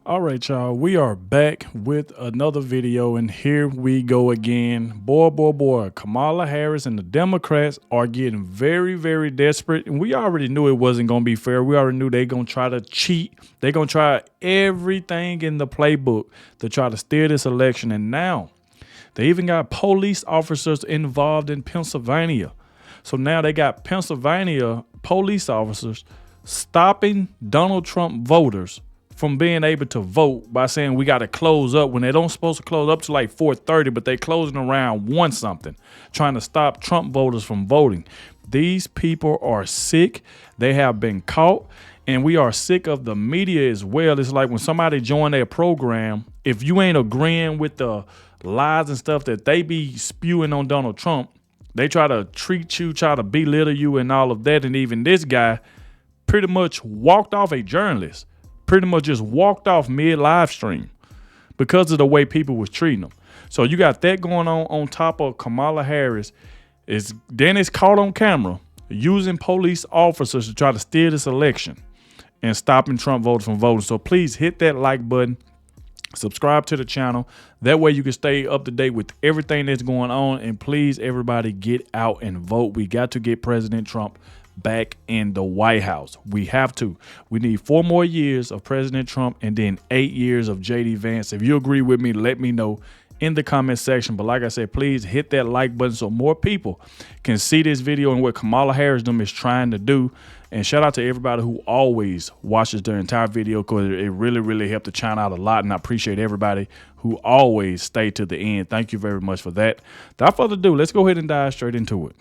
All right, y'all. We are back with another video, and here we go again. Boy. Kamala Harris and the Democrats are getting very, very desperate, and we already knew it wasn't going to be fair. We already knew they're going to try to cheat. They're going to try everything in the playbook to try to steal this election, and now they even got police officers involved in Pennsylvania. So now they got Pennsylvania police officers stopping Donald Trump voters from being able to vote by saying we got to close up when they don't supposed to close up to like 4:30, but they closing around 1 something, trying to stop Trump voters from voting. These people are sick. They have been caught, and we are sick of the media as well. It's like when somebody join their program, if you ain't agreeing with the lies and stuff that they be spewing on Donald Trump, they try to treat you, try to belittle you and all of that. And even this guy pretty much walked off, a journalist pretty much just walked off mid live stream because of the way people was treating him. So you got that going on top of Kamala Harris. Then it's caught on camera using police officers to try to steal this election and stopping Trump voters from voting. So please hit that like button. Subscribe to the channel. That way you can stay up to date with everything that's going on. And please, everybody, get out and vote. We got to get President Trump back in the White House. We have to. We need 4 more years of President Trump and then 8 years of JD Vance. If you agree with me, let me know in the comment section. But like I said, please hit that like button so more people can see this video and what Kamala Harris is trying to do. And shout out to everybody who always watches the entire video, because it really helped the channel out a lot. And I appreciate everybody who always stay to the end. Thank you very much for that. Without further ado, let's go ahead and dive straight into it.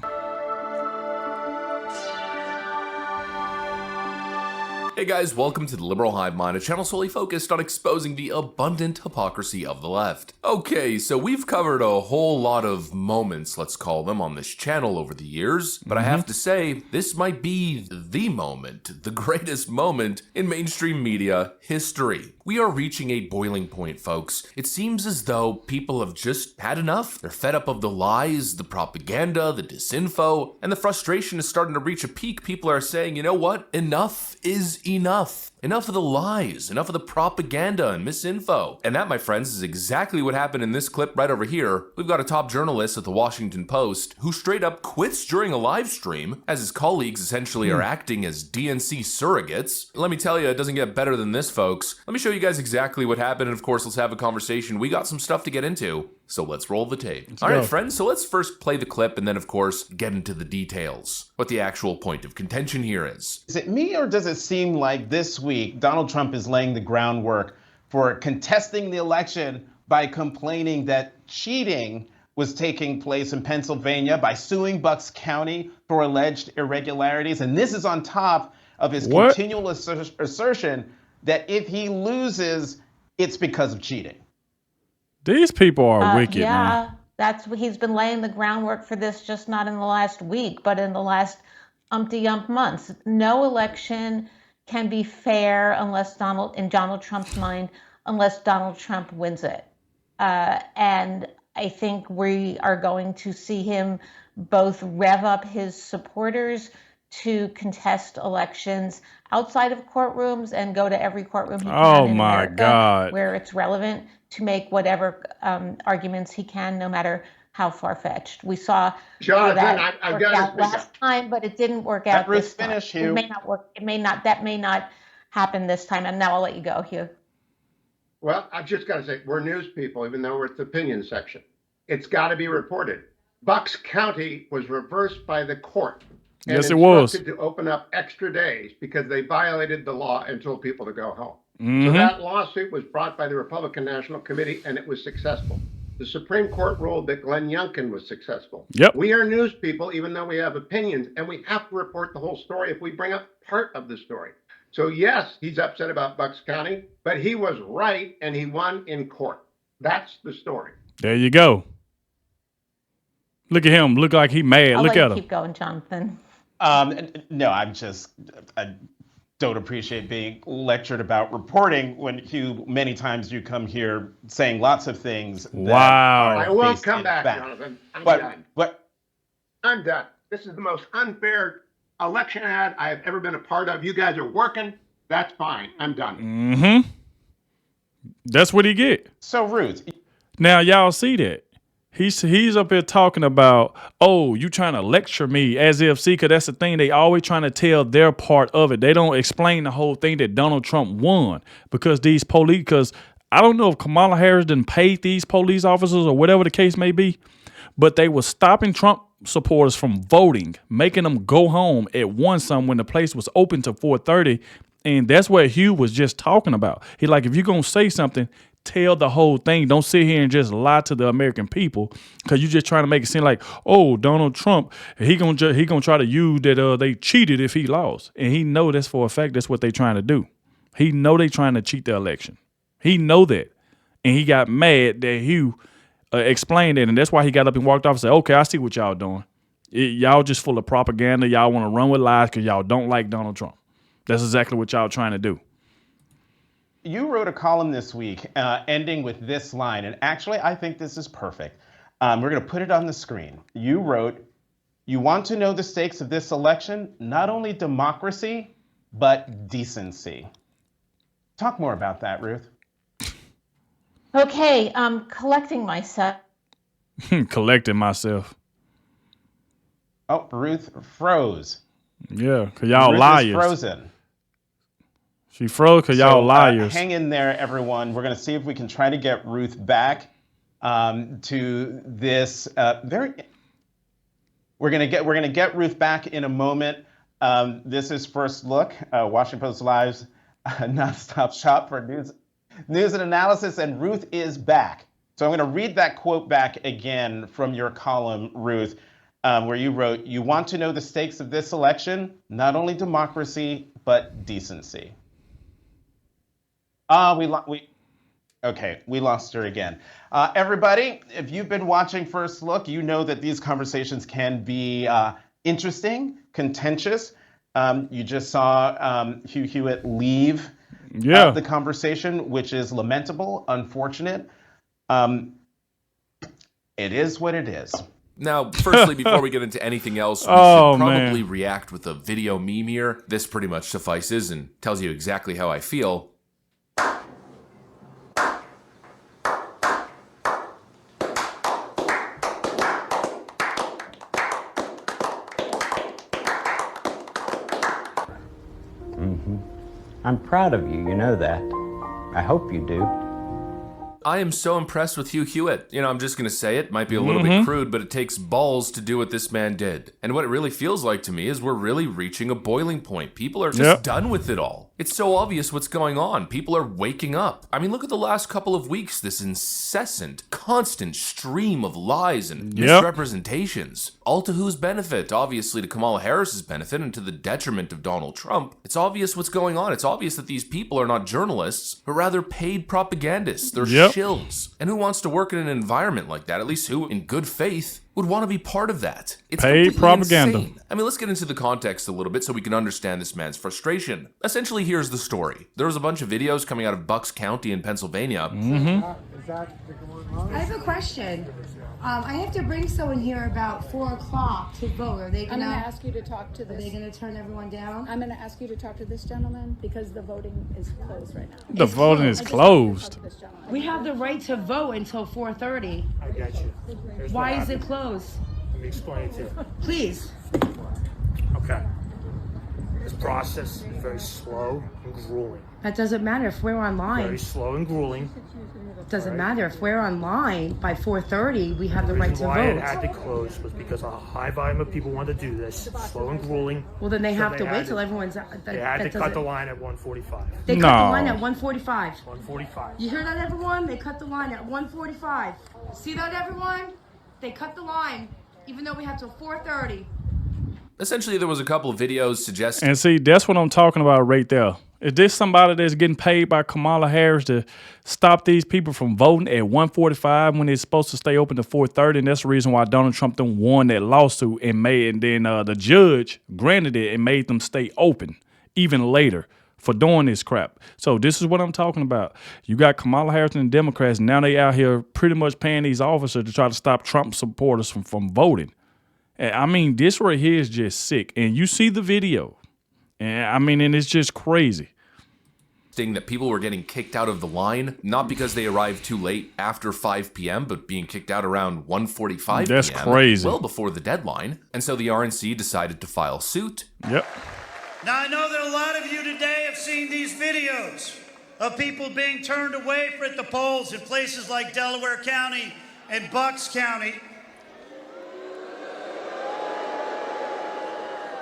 Hey guys, welcome to the Liberal Hive Mind, a channel solely focused on exposing the abundant hypocrisy of the left. Okay, so we've covered a whole lot of moments, let's call them, on this channel over the years, but I have to say, this might be the moment, the greatest moment in mainstream media history. We are reaching a boiling point, folks. It seems as though people have just had enough. They're fed up of the lies, the propaganda, the disinfo, and the frustration is starting to reach a peak. People are saying, you know what? Enough is enough. Enough of the lies, enough of the propaganda and misinfo. And that, my friends, is exactly what happened in this clip right over here. We've got a top journalist at the Washington Post who straight up quits during a live stream, as his colleagues essentially are acting as DNC surrogates. Let me tell you, it doesn't get better than this, folks. Let me show you guys exactly what happened, and of course, let's have a conversation. We got some stuff to get into, so let's roll the tape. All right, friends, so let's first play the clip and then, of course, get into the details. What the actual point of contention here is. Is it me, or does it seem like this week Donald Trump is laying the groundwork for contesting the election by complaining that cheating was taking place in Pennsylvania by suing Bucks County for alleged irregularities? And this is on top of his continual assertion that if he loses, it's because of cheating. These people are wicked, yeah, man. He's been laying the groundwork for this, just not in the last week, but in the last umpty-ump months. No election can be fair unless in Donald Trump's mind, unless Donald Trump wins it. And I think we are going to see him both rev up his supporters to contest elections outside of courtrooms and go to every courtroom he can in America where it's relevant, to make whatever arguments he can, no matter how far-fetched. We saw that work out last time, but it didn't work out this time. It may not work. That may not happen this time. And now I'll let you go, Hugh. Well, I've just got to say, we're news people, even though we're at the opinion section. It's got to be reported. Bucks County was reversed by the court. Yes, it was. To open up extra days because they violated the law and told people to go home. So that lawsuit was brought by the Republican National Committee, and it was successful. The Supreme Court ruled that Glenn Youngkin was successful. Yep. We are news people, even though we have opinions, and we have to report the whole story if we bring up part of the story. So yes, he's upset about Bucks County, but he was right, and he won in court. That's the story. There you go. Look at him. Look like he mad. Look at him. Keep going, Jonathan. No, I don't appreciate being lectured about reporting when many times you come here saying lots of things. Wow. I will come back, Jonathan. I'm done. I'm done. This is the most unfair election ad I have ever been a part of. You guys are working. That's fine. I'm done. That's what he get. So Ruth, Now y'all see that. He's up here talking about, oh, you trying to lecture me as if, see, because that's the thing. They always trying to tell their part of it. They don't explain the whole thing that Donald Trump won because these police, because I don't know if Kamala Harris didn't pay these police officers or whatever the case may be, but they were stopping Trump supporters from voting, making them go home at 1-some when the place was open to 4:30. And that's what Hugh was just talking about. He like, if you're going to say something, tell the whole thing. Don't sit here and just lie to the American people because you're just trying to make it seem like, oh, Donald Trump, he gonna try to use that they cheated if he lost. And he know that's for a fact that's what they trying to do. He know they trying to cheat the election. He know that. And he got mad that Hugh explained it. And that's why he got up and walked off and said, okay, I see what y'all doing. Y'all just full of propaganda. Y'all want to run with lies because y'all don't like Donald Trump. That's exactly what y'all trying to do. you wrote a column this week ending with this line, and actually I think this is perfect. We're going to put it on the screen. You wrote, "You want to know the stakes of this election? Not only democracy, but decency." Talk more about that, Ruth. Okay, I'm collecting myself. Collecting myself. Oh, Ruth froze. Yeah, because y'all Ruth liars. is frozen. She froze because y'all liars. Hang in there, everyone. We're going to see if we can try to get Ruth back to this very. We're gonna get Ruth back in a moment. This is First Look, Washington Post Live's nonstop shop for news and analysis, and Ruth is back. So I'm going to read that quote back again from your column, Ruth, where you wrote, "You want to know the stakes of this election? Not only democracy, but decency." We lost her again. Everybody, if you've been watching First Look, you know that these conversations can be interesting, contentious. You just saw Hugh Hewitt leave the conversation, which is lamentable, unfortunate. It is what it is. Now, firstly, before we get into anything else, we should probably react with a video meme here. This pretty much suffices and tells you exactly how I feel. I'm proud of you, you know that. I hope you do. I am so impressed with Hugh Hewitt. You know, I'm just going to say it. Might be a little bit crude, but it takes balls to do what this man did. And what it really feels like to me is we're really reaching a boiling point. People are just done with it all. It's so obvious what's going on. People are waking up. I mean, look at the last couple of weeks, this incessant, constant stream of lies and misrepresentations. All to whose benefit? Obviously to Kamala Harris's benefit and to the detriment of Donald Trump. It's obvious what's going on. It's obvious that these people are not journalists, but rather paid propagandists. They're shills. And who wants to work in an environment like that? At least who, in good faith, would want to be part of that? It's paid propaganda. Insane. I mean, let's get into the context a little bit so we can understand this man's frustration. Essentially, here's the story. There was a bunch of videos coming out of Bucks County in Pennsylvania. I have a question. I have to bring someone here about 4 o'clock to vote. Are they gonna? I'm going to ask you to talk to this. Are they going to turn everyone down? I'm going to ask you to talk to this gentleman because the voting is closed right now. The voting is closed. We have the right to vote until 4:30. I got you. Here's Why what is it happened. closed? Let me explain it to you. Please. Okay. This process is very slow and grueling. That doesn't matter if we're online. Very slow and grueling. Doesn't matter if we're online by 4:30. We have the right to why it vote. had to close was because a high volume of people wanted to do this. Slow and grueling. Well, then they So have to had wait till everyone's. They had to cut the line at 1:45. They cut the line at 1:45. 1:45. You hear that, everyone? They cut the line at 1:45. See that, everyone? They cut the line, even though we have till 4:30. Essentially, there was a couple of videos suggesting... And see, that's what I'm talking about right there. Is this somebody that's getting paid by Kamala Harris to stop these people from voting at 1:45 when it's supposed to stay open to 4:30? And that's the reason why Donald Trump then won that lawsuit and then the judge granted it and made them stay open even later for doing this crap. So this is what I'm talking about. You got Kamala Harris and the Democrats, and now they out here pretty much paying these officers to try to stop Trump supporters from voting. I mean, this right here is just sick. And you see the video. And I mean, and it's just crazy. suggesting that people were getting kicked out of the line, not because they arrived too late after 5 p.m., but being kicked out around 1:45 p.m. That's crazy. Well before the deadline. And so the RNC decided to file suit. Yep. Now, I know that a lot of you today have seen these videos of people being turned away at the polls in places like Delaware County and Bucks County.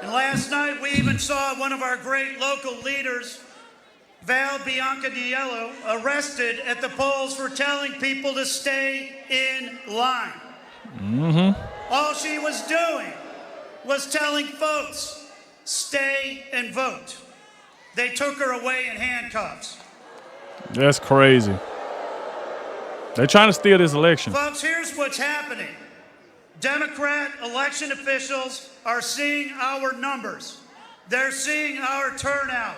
And last night, we even saw one of our great local leaders, Val Biancaniello, arrested at the polls for telling people to stay in line. All she was doing was telling folks, stay and vote. They took her away in handcuffs. That's crazy. They're trying to steal this election. Folks, here's what's happening. Democrat election officials are seeing our numbers. They're seeing our turnout.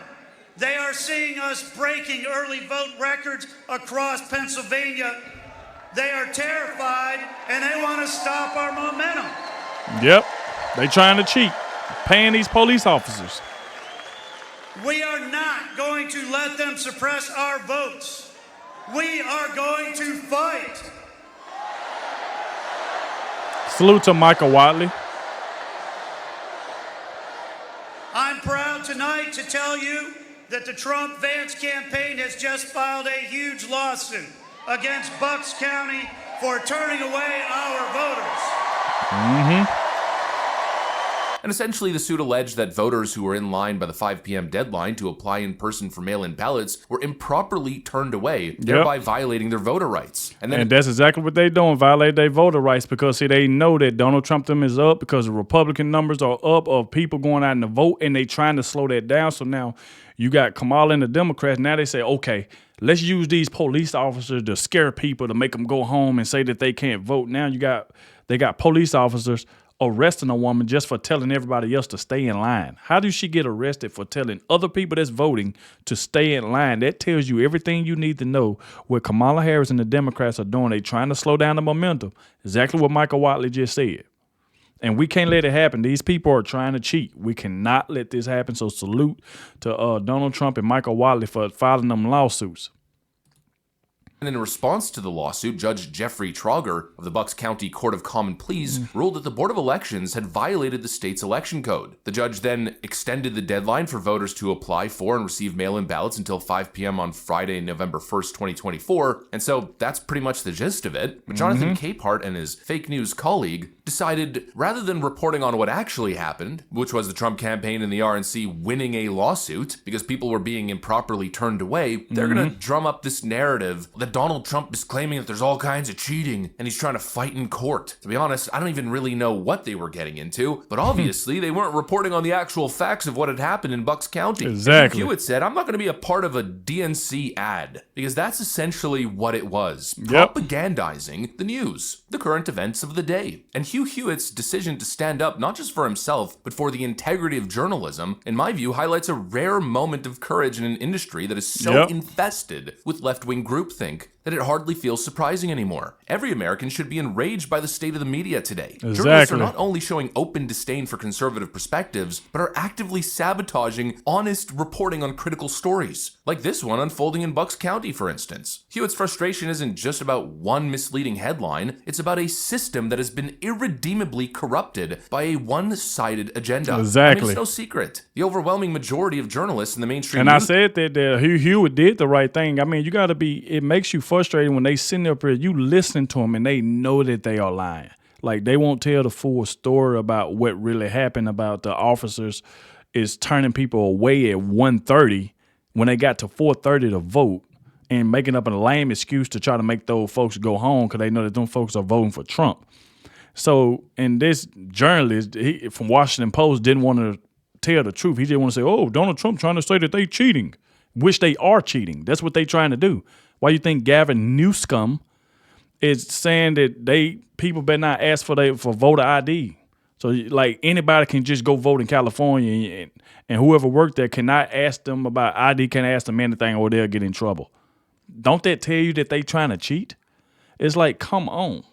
They are seeing us breaking early vote records across Pennsylvania. They are terrified and they want to stop our momentum. Yep. They trying to cheat, paying these police officers. We are not going to let them suppress our votes. We are going to fight. Salute to Michael Watley. I'm proud tonight to tell you that the Trump-Vance campaign has just filed a huge lawsuit against Bucks County for turning away our voters. And essentially, the suit alleged that voters who were in line by the 5 p.m. deadline to apply in person for mail-in ballots were improperly turned away, thereby violating their voter rights. And that's exactly what they're doing, violate their voter rights, because, see, they know that Donald Trump them is up because the Republican numbers are up of people going out and to vote, and they trying to slow that down. So now you got Kamala and the Democrats. Now they say, okay, let's use these police officers to scare people, to make them go home and say that they can't vote. Now they got police officers arresting a woman just for telling everybody else to stay in line. How does she get arrested for telling other people that's voting to stay in line? That tells you everything you need to know what Kamala Harris and the Democrats are doing. They trying to slow down the momentum. Exactly what Michael Watley just said. And we can't let it happen. These people are trying to cheat. We cannot let this happen. So salute to Donald Trump and Michael Watley for filing them lawsuits. And in response to the lawsuit, Judge Jeffrey Trauger of the Bucks County Court of Common Pleas ruled that the Board of Elections had violated the state's election code. The judge then extended the deadline for voters to apply for and receive mail-in ballots until 5 p.m. on Friday, November 1st, 2024. And so that's pretty much the gist of it. But Jonathan Capehart and his fake news colleague decided, rather than reporting on what actually happened, which was the Trump campaign and the RNC winning a lawsuit because people were being improperly turned away, they're going to drum up this narrative that Donald Trump is claiming that there's all kinds of cheating and he's trying to fight in court. To be honest, I don't even really know what they were getting into, but obviously they weren't reporting on the actual facts of what had happened in Bucks County. Exactly. Hewitt said, I'm not going to be a part of a DNC ad, because that's essentially what it was. Propagandizing the news, the current events of the day. And Hugh Hewitt's decision to stand up not just for himself, but for the integrity of journalism, in my view, highlights a rare moment of courage in an industry that is so infested with left-wing groupthink that it hardly feels surprising anymore. Every American should be enraged by the state of the media today. Journalists are not only showing open disdain for conservative perspectives, but are actively sabotaging honest reporting on critical stories, like this one unfolding in Bucks County, for instance. Hewitt's frustration isn't just about one misleading headline, it's about a system that has been irredeemably corrupted by a one-sided agenda. Exactly. I mean, it's no secret. The overwhelming majority of journalists in the mainstream I said that Hugh Hewitt did the right thing. I mean, you got to be, it makes you frustrated when they sitting up here, you listening to them and they know that they are lying. Like, they won't tell the full story about what really happened, about the officers is turning people away at 1:30 when they got to 4:30 to vote, and making up a lame excuse to try to make those folks go home because they know that them folks are voting for Trump. So, and this journalist from Washington Post didn't want to tell the truth. He just want to say, oh, Donald Trump trying to say that they cheating, which they are cheating. That's what they trying to do. Why you think Gavin Newsom is saying that people better not ask for voter ID? So, like, anybody can just go vote in California, and whoever worked there cannot ask them about ID, can't ask them anything, or they'll get in trouble. Don't that tell you that they trying to cheat? It's like, come on.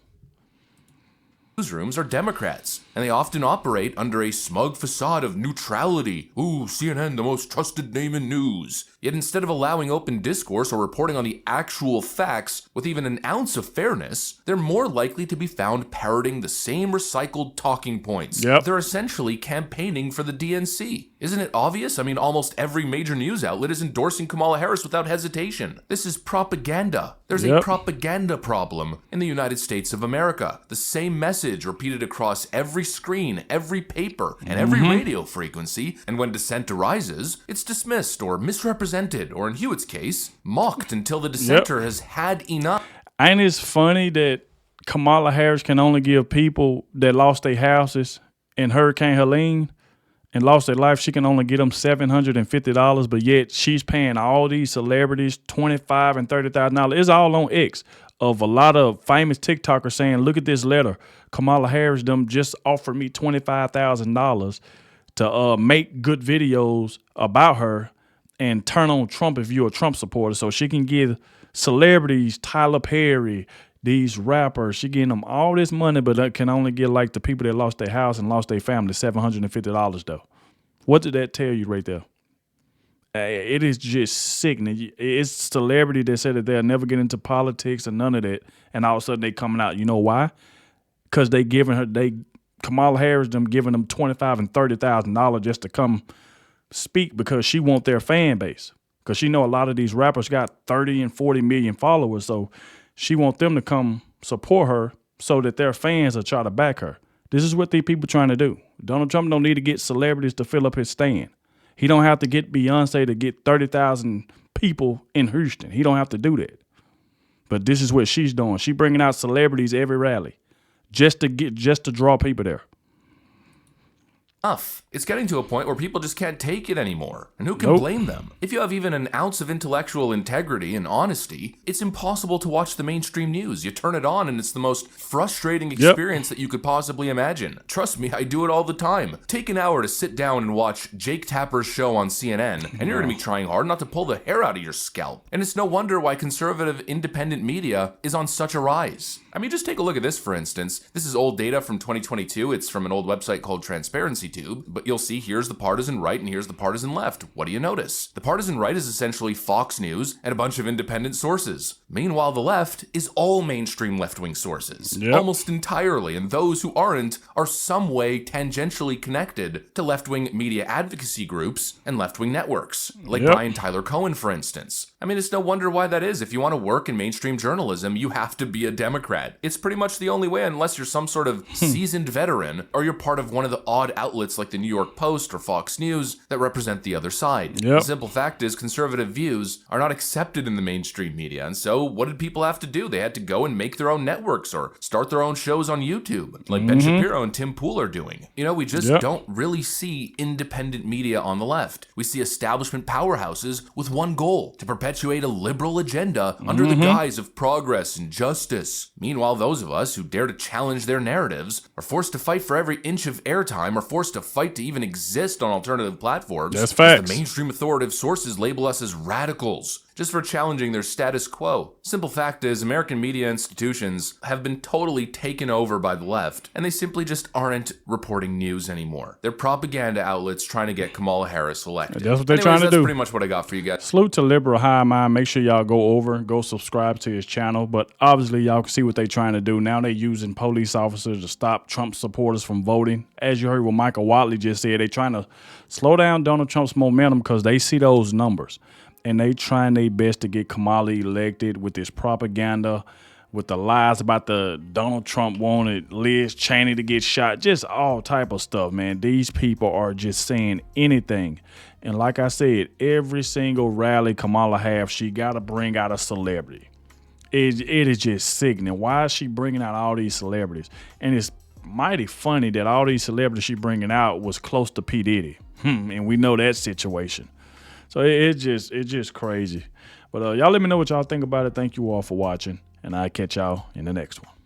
Newsrooms are Democrats, and they often operate under a smug facade of neutrality. Ooh, CNN, the most trusted name in news. Yet instead of allowing open discourse or reporting on the actual facts with even an ounce of fairness, they're more likely to be found parroting the same recycled talking points. Yep. They're essentially campaigning for the DNC. Isn't it obvious? I mean, almost every major news outlet is endorsing Kamala Harris without hesitation. This is propaganda. There's a propaganda problem in the United States of America. The same message repeated across every screen, every paper, and every radio frequency, and when dissent arises, it's dismissed or misrepresented, or in Hewitt's case, mocked until the dissenter has had enough. Ain't it funny that Kamala Harris can only give people that lost their houses in Hurricane Helene and lost their life, she can only get them $750, but yet she's paying all these celebrities $25,000 and $30,000. It's all on X of a lot of famous TikTokers saying, look at this letter. Kamala Harris them just offered me $25,000 to make good videos about her and turn on Trump if you're a Trump supporter. So she can give celebrities, Tyler Perry, these rappers, she getting them all this money, but can only get like the people that lost their house and lost their family $750 though. What did that tell you right there? It is just sickening. It's celebrity that said that they'll never get into politics or none of that, and all of a sudden they coming out. You know why? Because Kamala Harris them giving them $25,000 and $30,000 just to come speak because she want their fan base. Because she know a lot of these rappers got 30 and 40 million followers, so she want them to come support her so that their fans will try to back her. This is what these people trying to do. Donald Trump don't need to get celebrities to fill up his stand. He don't have to get Beyonce to get 30,000 people in Houston. He don't have to do that. But this is what she's doing. She bringing out celebrities every rally just to draw people there. It's getting to a point where people just can't take it anymore. And who can blame them? If you have even an ounce of intellectual integrity and honesty, it's impossible to watch the mainstream news. You turn it on and it's the most frustrating experience that you could possibly imagine. Trust me, I do it all the time. Take an hour to sit down and watch Jake Tapper's show on CNN, and you're going to be trying hard not to pull the hair out of your scalp. And it's no wonder why conservative independent media is on such a rise. I mean, just take a look at this, for instance. This is old data from 2022. It's from an old website called Transparency Tube, but you'll see here's the partisan right and here's the partisan left. What do you notice? The partisan right is essentially Fox News and a bunch of independent sources. Meanwhile, the left is all mainstream left-wing sources, almost entirely, and those who aren't are some way tangentially connected to left-wing media advocacy groups and left-wing networks, like Brian Tyler Cohen, for instance. I mean, it's no wonder why that is. If you want to work in mainstream journalism, you have to be a Democrat. It's pretty much the only way, unless you're some sort of seasoned veteran or you're part of one of the odd outlets like the New York Post or Fox News that represent the other side. The simple fact is conservative views are not accepted in the mainstream media, and so what did people have to do? They had to go and make their own networks or start their own shows on YouTube, like Ben Shapiro and Tim Pool are doing. You know, we just don't really see independent media on the left. We see establishment powerhouses with one goal: to perpetuate a liberal agenda under the guise of progress and justice. Meanwhile, those of us who dare to challenge their narratives are forced to fight for every inch of airtime, or forced to fight to even exist on alternative platforms. That's facts. The mainstream authoritative sources label us as radicals just for challenging their status quo. Simple fact is, American media institutions have been totally taken over by the left, and they simply just aren't reporting news anymore. They're propaganda outlets trying to get Kamala Harris elected. That's what they're trying to do. That's pretty much what I got for you guys. Salute to Liberal High Mind. Make sure y'all go subscribe to his channel. But obviously, y'all can see what they're trying to do. Now they're using police officers to stop Trump supporters from voting. As you heard what Michael Watley just said, they're trying to slow down Donald Trump's momentum because they see those numbers. And they trying their best to get Kamala elected with this propaganda, with the lies about the Donald Trump wanted Liz Cheney to get shot, just all type of stuff, man. These people are just saying anything. And like I said, every single rally Kamala has, she got to bring out a celebrity. It is just sickening. Why is she bringing out all these celebrities? And it's mighty funny that all these celebrities she bringing out was close to P. Diddy. And we know that situation. So it's just crazy. But y'all let me know what y'all think about it. Thank you all for watching, and I'll catch y'all in the next one.